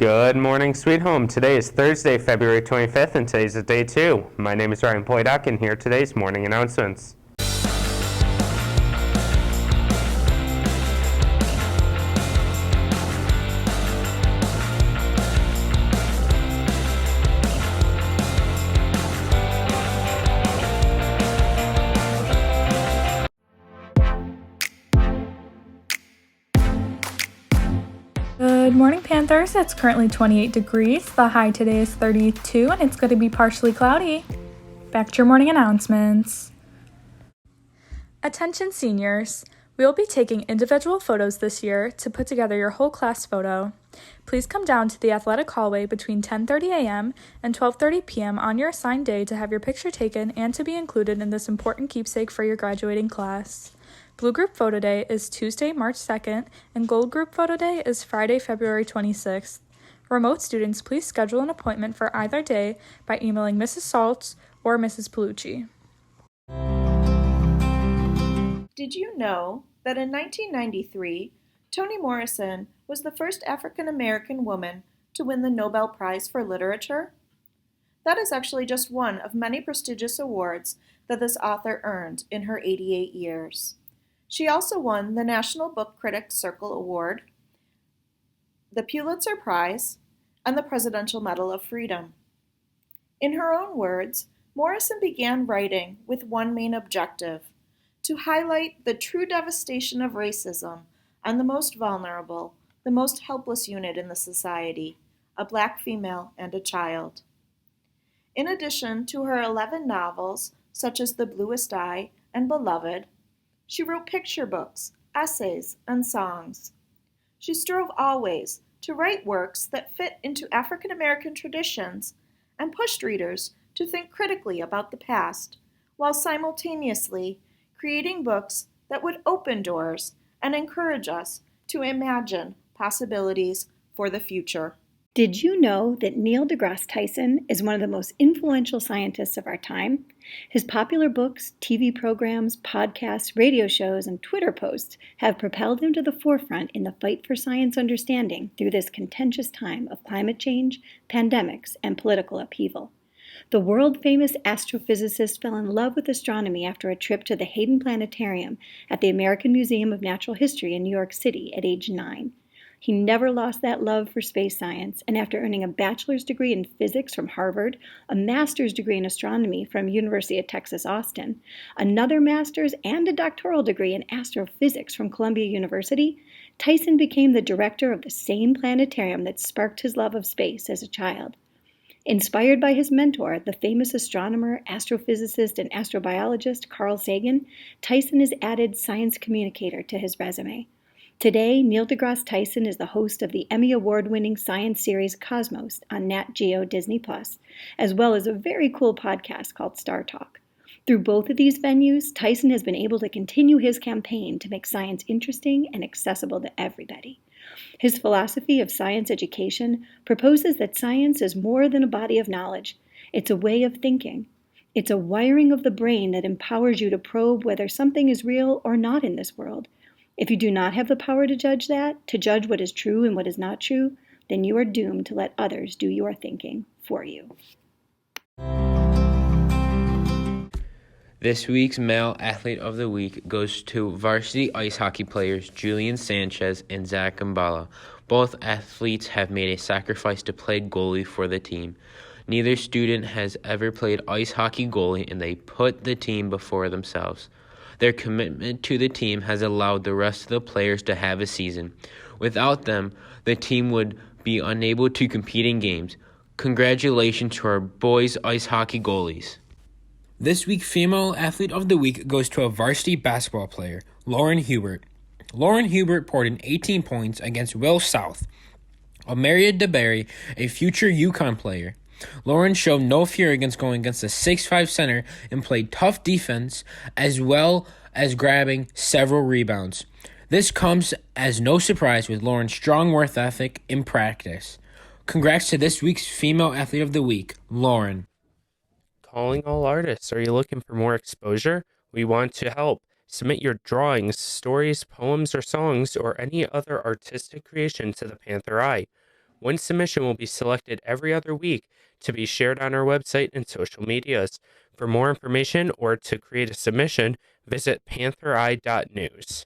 Good morning, Sweet Home. Today is Thursday, February 25th, and today's day 2. My name is Ryan Poydock, and here are today's morning announcements. Good morning, Panthers. It's currently 28 degrees. The high today is 32, and it's going to be partially cloudy. Back to your morning announcements. Attention seniors. We will be taking individual photos this year to put together your whole class photo. Please come down to the athletic hallway between 10:30 a.m. and 12:30 p.m. on your assigned day to have your picture taken and to be included in this important keepsake for your graduating class. Blue Group Photo Day is Tuesday, March 2nd, and Gold Group Photo Day is Friday, February 26th. Remote students, please schedule an appointment for either day by emailing Mrs. Saltz or Mrs. Palucci. Did you know that in 1993, Toni Morrison was the first African-American woman to win the Nobel Prize for Literature? That is actually just one of many prestigious awards that this author earned in her 88 years. She also won the National Book Critics Circle Award, the Pulitzer Prize, and the Presidential Medal of Freedom. In her own words, Morrison began writing with one main objective: to highlight the true devastation of racism on the most vulnerable, the most helpless unit in the society, a Black female and a child. In addition to her 11 novels, such as The Bluest Eye and Beloved, she wrote picture books, essays, and songs. She strove always to write works that fit into African American traditions and pushed readers to think critically about the past, while simultaneously creating books that would open doors and encourage us to imagine possibilities for the future. Did you know that Neil deGrasse Tyson is one of the most influential scientists of our time? His popular books, TV programs, podcasts, radio shows, and Twitter posts have propelled him to the forefront in the fight for science understanding through this contentious time of climate change, pandemics, and political upheaval. The world-famous astrophysicist fell in love with astronomy after a trip to the Hayden Planetarium at the American Museum of Natural History in New York City at age 9. He never lost that love for space science, and after earning a bachelor's degree in physics from Harvard, a master's degree in astronomy from University of Texas, Austin, another master's and a doctoral degree in astrophysics from Columbia University, Tyson became the director of the same planetarium that sparked his love of space as a child. Inspired by his mentor, the famous astronomer, astrophysicist, and astrobiologist Carl Sagan, Tyson has added science communicator to his resume. Today, Neil deGrasse Tyson is the host of the Emmy Award-winning science series Cosmos on Nat Geo Disney+, as well as a very cool podcast called Star Talk. Through both of these venues, Tyson has been able to continue his campaign to make science interesting and accessible to everybody. His philosophy of science education proposes that science is more than a body of knowledge. It's a way of thinking. It's a wiring of the brain that empowers you to probe whether something is real or not in this world. If you do not have the power to judge that, to judge what is true and what is not true, then you are doomed to let others do your thinking for you. This week's Male Athlete of the Week goes to varsity ice hockey players Julian Sanchez and Zach GEMBALA. Both athletes have made a sacrifice to play goalie for the team. Neither student has ever played ice hockey goalie, and they put the team before themselves. Their commitment to the team has allowed the rest of the players to have a season. Without them, the team would be unable to compete in games. Congratulations to our boys ice hockey goalies. This week, Female Athlete of the Week goes to a varsity basketball player, Lauren Hubert. Lauren Hubert poured in 18 points against Will South, Amaria DeBerry, a future UConn player. Lauren showed no fear against going against the 6'5" center and played tough defense as well as grabbing several rebounds. This comes as no surprise with Lauren's strong work ethic in practice. Congrats to this week's Female Athlete of the Week, Lauren. Calling all artists. Are you looking for more exposure? We want to help. Submit your drawings, stories, poems, or songs, or any other artistic creation to the Panther Eye. One submission will be selected every other week to be shared on our website and social medias. For more information or to create a submission, visit panthereye.news.